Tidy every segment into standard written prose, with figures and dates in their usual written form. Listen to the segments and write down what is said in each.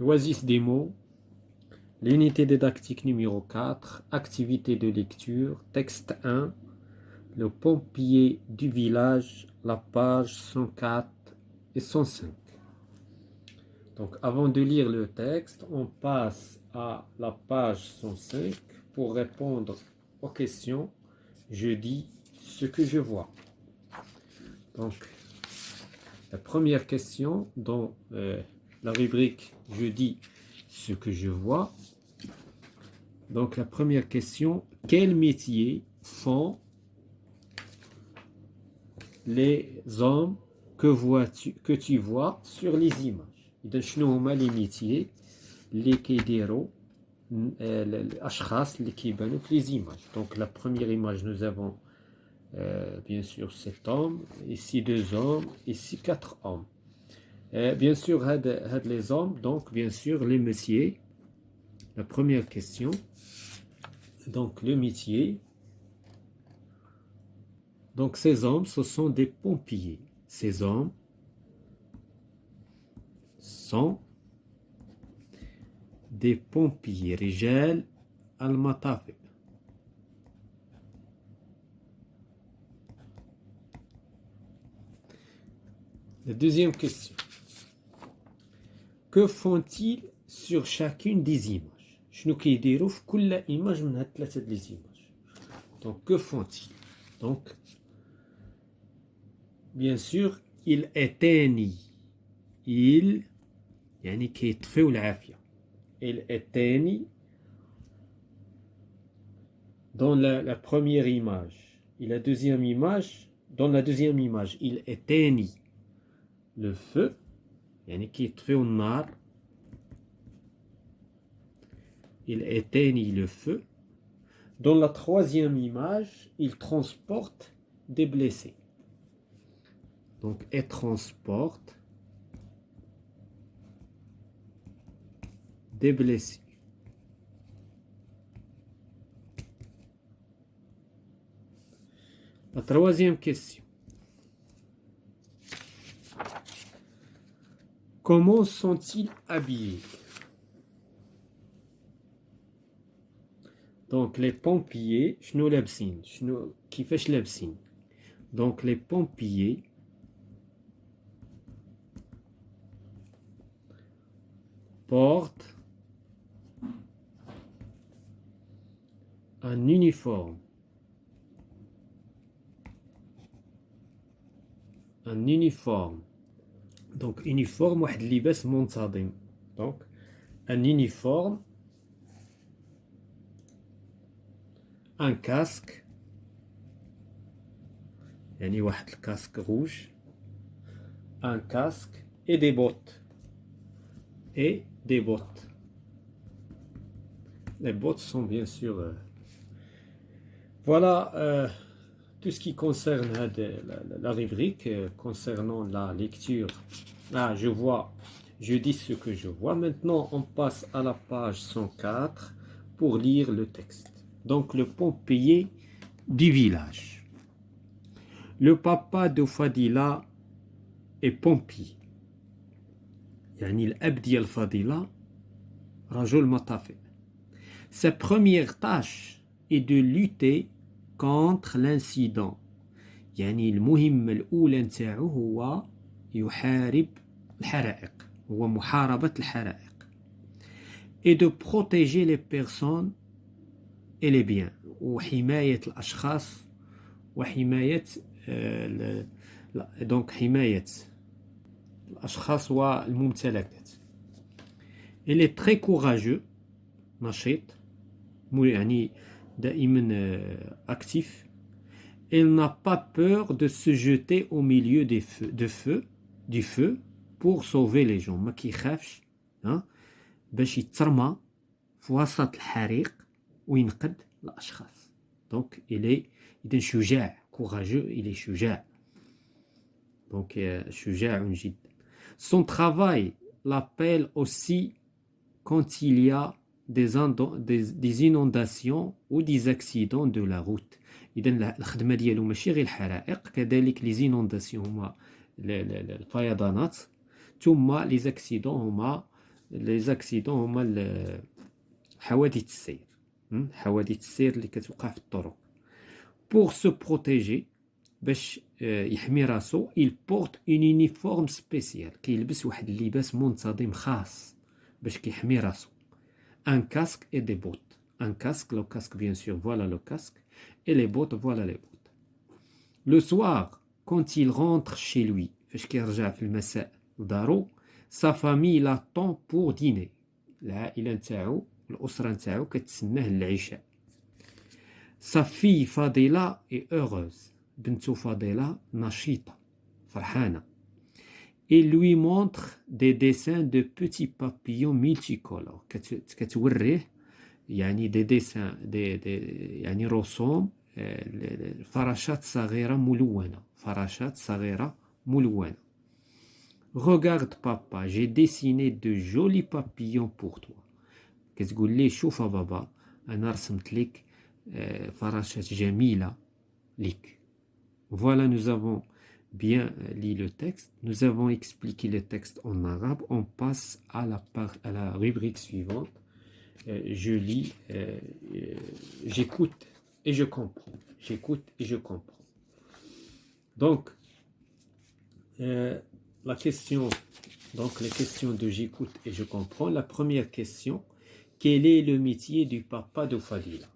l'oasis des mots, l'unité didactique numéro 4, activité de lecture, texte 1, le pompier du village, la page 104 et 105. Donc avant de lire le texte, on passe à la page 105 pour répondre aux questions. Je dis ce que je vois. Donc, la première question dans la rubrique « Je dis ce que je vois ». Donc, la première question, quel métier font les hommes que tu vois sur les images؟ إذا شنو هما les métiers اللي كيديروا الأشخاص اللي كيبانوا في les images. Donc, la première image, nous avons bien sûr 7 hommes, ici 2 hommes, ici 4 hommes. Bien sûr, les hommes, donc bien sûr les métiers. La première question, donc le métier. Donc ces hommes, ce sont des pompiers. Ces hommes sont des pompiers. رجال المطافئ. La deuxième question. Que font-ils sur chacune des images? شنو كيديروا في كل image من هاد ثلاثة ديال les images. Donc que font-ils? Donc bien sûr ils éteignent. Ils يعني كيطفيو العافية. Ils éteignent dans la première image. Et la deuxième image, dans la deuxième image, ils éteignent le feu. يعني كيطفيو النار. Ils éteignent le feu. Dans la troisième image, ils transportent des blessés. Donc, ils transportent des blessés. La troisième question. Comment sont-ils habillés? Donc, les pompiers, شنو لابسين؟ شنو كيفاش لابسين؟ Donc, les pompiers portent un uniforme. Un uniforme. Donc, uniforme, واحد اللباس منتظم. Donc, un uniforme, un casque, يعني واحد الكاسك rouge, un casque et des bottes. Et des bottes. Les bottes sont bien sûr... Voilà tout ce qui concerne la rubrique concernant la lecture. Ah, je vois, je dis ce que je vois. Maintenant, on passe à la page 104 pour lire le texte. Donc, le pompier du village. Le papa de Fadila est pompier. يعني الأب ديال فضيلة رجل مطافئ. Sa première tâche est de lutter contre l'incident. يعني المهمة الأولى نتاعو هو يحارب الحرائق. هو محاربة الحرائق. Et de protéger les personnes et les biens. وحماية الأشخاص وحماية donc حماية الأشخاص والممتلكات. Il est très courageux, نشيط, يعني دائما actif. Il n'a pas peur de se jeter au milieu du feu pour sauver les gens. ما كيخافش باش يترمى في وسط الحريق وينقذ الأشخاص. Donc il est إذا شجاع, courageux, il est شجاع. Donc شجاع جدا. Son travail l'appelle aussi quand il y a des inondations ou des accidents de la route. إذا الخدمة ديالو ماشي غير الحرائق, كذلك les inondations هما الفيضانات, ثم les accidents هما les accidents هما حوادث السير حوادث السير اللي كتوقع في الطرق. Pour se protéger باش يحمي راسو il porte une uniforme spécial كيلبس واحد اللباس منتظم خاص باش كيحمي راسو. Un casque et des bottes. Un casque, le casque bien sûr, voilà le casque. Et les bottes, voilà les bottes. Le soir, quand il rentre chez lui, فاش كيرجع في المساء لدارو, sa famille l'attend pour dîner. العائلة نتاعو الأسرة نتاعو كتسناه للعشاء. Sa fille Fadila est heureuse. بنتو فاضلة نشيطة فرحانة. Il lui montre des dessins de petits papillons multicolores. كتوريه يعني des dessins يعني رسوم فراشات صغيرة ملونة. فراشات صغيرة ملونة. Regarde papa, j'ai dessiné de jolis papillons pour toi. كتقول ليه شوف بابا أنا رسمت لك فراشات جميلة لك. Voilà, nous avons bien lu le texte. Nous avons expliqué le texte en arabe. On passe à la rubrique suivante. Je lis, j'écoute et je comprends. J'écoute et je comprends. Donc, la question, donc les questions de j'écoute et je comprends. La première question, quel est le métier du papa de Fadila?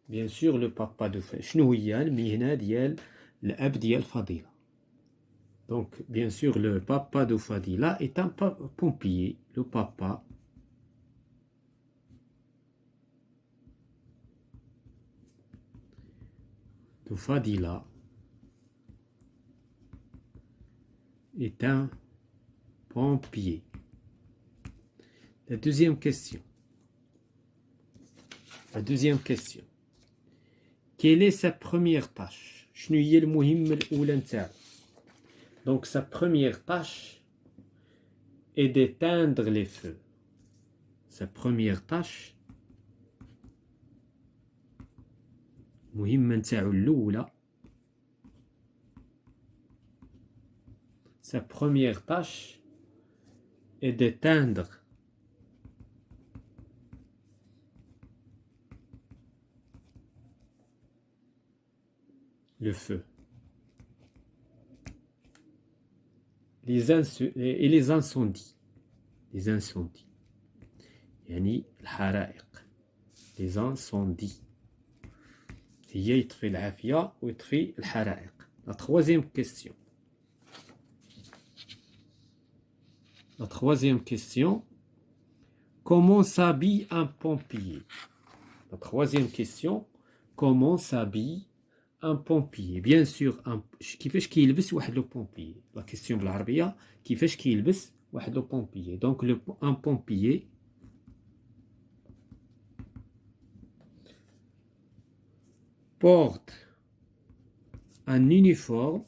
Bien sûr, le papa de Fadila. شنو هي المهنة ديال الأب ديال فضيلة. Donc, bien sûr, le papa de Fadila est un pompier. Le papa de Fadila est un pompier. La deuxième question. La deuxième question. Quelle est sa première tâche? شنو هي المهمة الأولى نتاعو؟ Donc sa première tâche est d'éteindre les feux. Sa première tâche المهمة نتاعو الأولى. Sa première tâche est d'éteindre le feu. Et les incendies. Les incendies. يعني الحرائق. Les incendies. هي يطفي العافية ويطفي الحرائق. La troisième question. La troisième question. Comment s'habille un pompier? La troisième question. Comment s'habille un pompier? Bien sûr, كيفاش كيلبس واحد لو pompier. La question بالعربية كيفاش كيلبس واحد لو pompier. Donc un pompier porte un uniforme,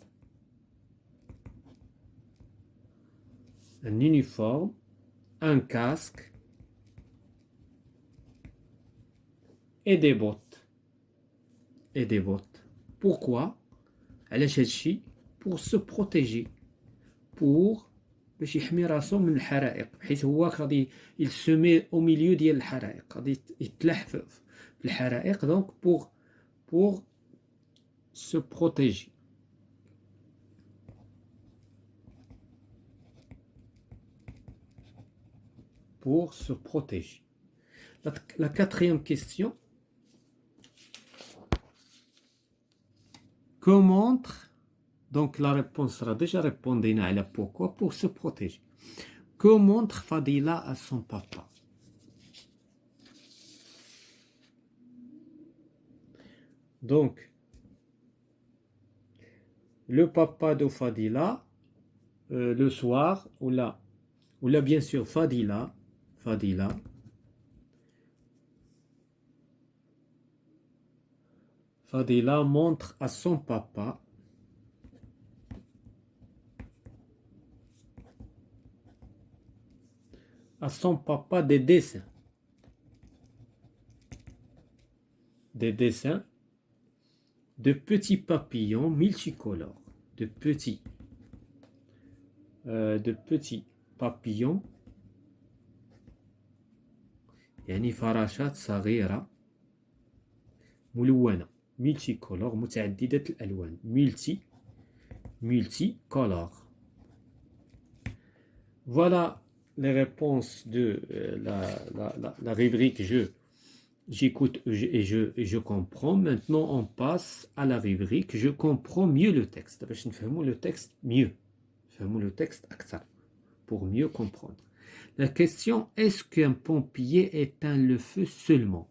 un casque et des bottes. Et des bottes. Pourquoi? علاش هادشي؟ pour se protéger. pour باش يحمي راسو من الحرائق حيث هو غادي il se met au milieu ديال الحرائق غادي يتلح في الحرائق. donc pour se protéger. Pour se protéger. La quatrième question. Que montre, donc la réponse sera déjà répondue à la pourquoi, pour se protéger. Que montre Fadila à son papa? Donc, le papa de Fadila, le soir, ou là bien sûr Fadila montre à son papa des dessins. Des dessins de petits papillons multicolores. De petits papillons يعني فراشات صغيرة ملونة multi color متعددة الألوان multi color. Voilà les réponses de la rubrique j'écoute et je comprends. Maintenant on passe à la rubrique je comprends mieux le texte باش نفهموا le texte mieux, نفهموا le texte أكثر pour mieux comprendre. La question, est-ce qu'un pompier éteint le feu seulement?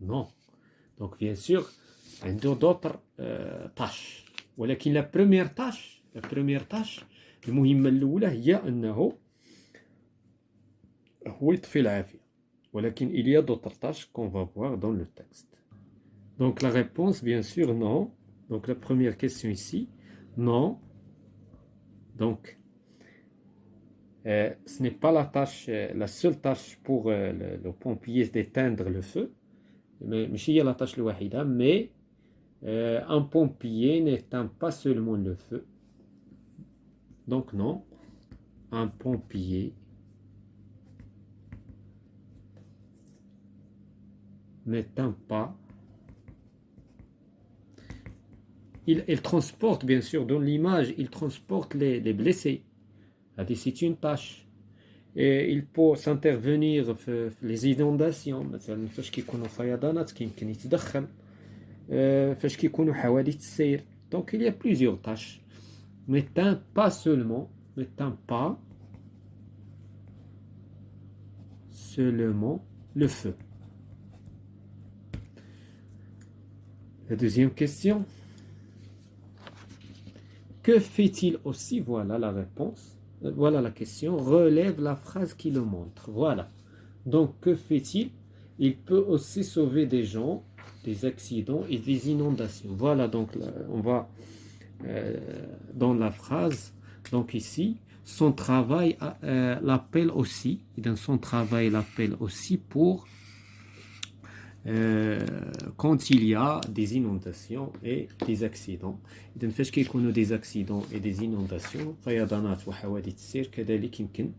Non. Donc bien sûr عنده d'autres tâches. ولكن la première tâche المهمة الأولى هي أنه هو يطفي العافية. ولكن il y a d'autres tâches qu'on va voir dans le texte. Donc la réponse, bien sûr, non. Donc la première question ici, non. Donc ce n'est pas la seule tâche pour le pompier d'éteindre le feu. ماشي هي la tâche الوحيدة, mais un pompier n'éteint pas seulement le feu. Donc non, un pompier n'éteint pas. Il transporte, bien sûr, dans l'image, il transporte les blessés. C'est une tâche. Et il peut s'intervenir في les inondations. مثلا فاش كيكونوا فيضانات كيمكن يتدخل. فاش كيكونوا حوادث السير. Donc il y a plusieurs tâches. N'éteint pas seulement le feu. La deuxième question. Que fait-il aussi? Voilà la réponse. Voilà la question. Relève la phrase qui le montre. Voilà. Donc, que fait-il? Il peut aussi sauver des gens, des accidents et des inondations. Voilà, donc là, on va dans la phrase. Donc ici, son travail l'appelle aussi. Et dans son travail l'appelle aussi pour quand il y a des inondations et des accidents. إذن فاش كيكونوا des accidents et des inondations فيضانات وحوادث السير كذلك يمكن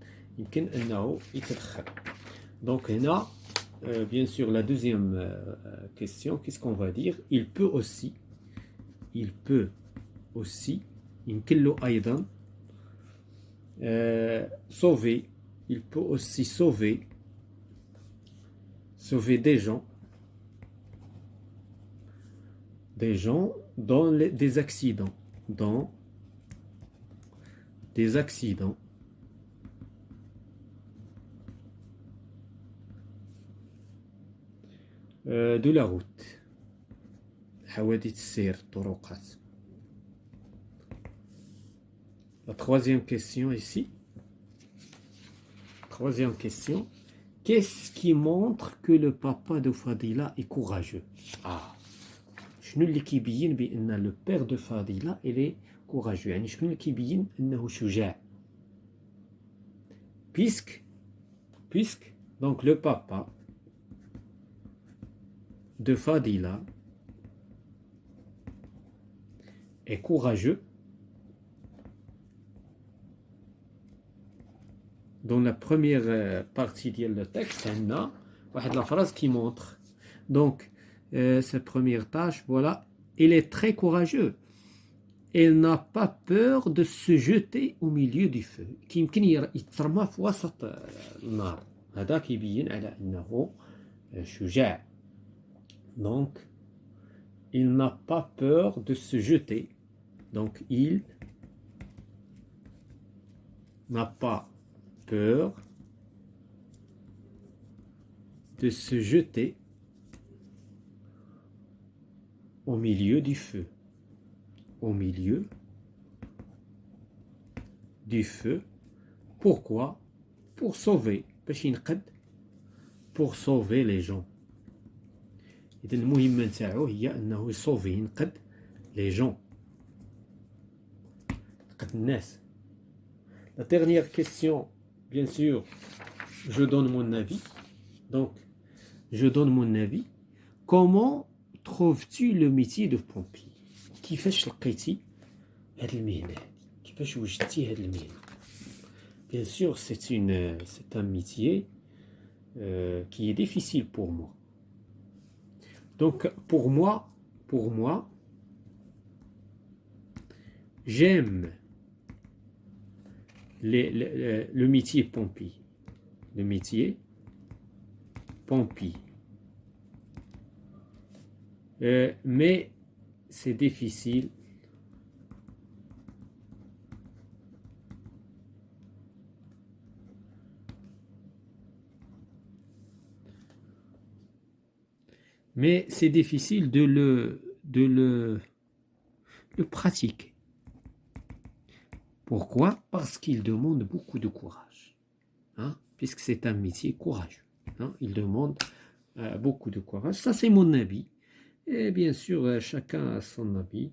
أنه يتدخل. Donc هنا bien sûr la deuxième question, qu'est-ce qu'on va dire? Il peut aussi يمكن له أيضا sauver. Il peut aussi sauver des gens dans des accidents, de la route. حوادث السير طرقات. La troisième question ici. Troisième question. Qu'est-ce qui montre que le papa de Fadila est courageux? شنو اللي كيبين بأن le père de Fadila il est courageux؟ يعني شنو اللي كيبين أنه شجاع؟ puisque donc le papa de Fadila est courageux. Dans la première partie du texte, on a la phrase qui montre. Donc, cette première tâche, voilà, il est très courageux. Il n'a pas peur de se jeter au milieu du feu. يمكن يترمى في وسط النار. هذا كيبين على أنه شجاع. Donc, il n'a pas peur de se jeter. Donc, il n'a pas peur de se jeter au milieu du feu. Au milieu du feu. Pourquoi? Pour sauver. Pour sauver les gens. إذن المهمة نتاعو هي أنه يصوفي ينقذ les gens. ينقذ الناس. La dernière question, bien sûr, je donne mon avis. Donc, je donne mon avis. Comment trouves-tu le métier de pompier? كيفاش لقيتي هاد المهنة هادي؟ كيفاش وجدتي هاد المهنة؟ Bien sûr, c'est un métier qui est difficile pour moi. Donc pour moi, j'aime le métier pompier. Le métier pompier. Mais c'est difficile. Mais c'est difficile de le pratiquer. Pourquoi? Parce qu'il demande beaucoup de courage, hein, puisque c'est un métier courageux. Hein, il demande beaucoup de courage. Ça, c'est mon avis. Et bien sûr, chacun a son avis.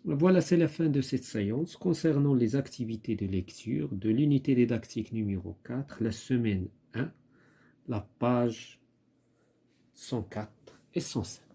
Voilà, c'est la fin de cette séance concernant les activités de lecture de l'unité didactique numéro 4, la semaine 1, la page 104 et 105.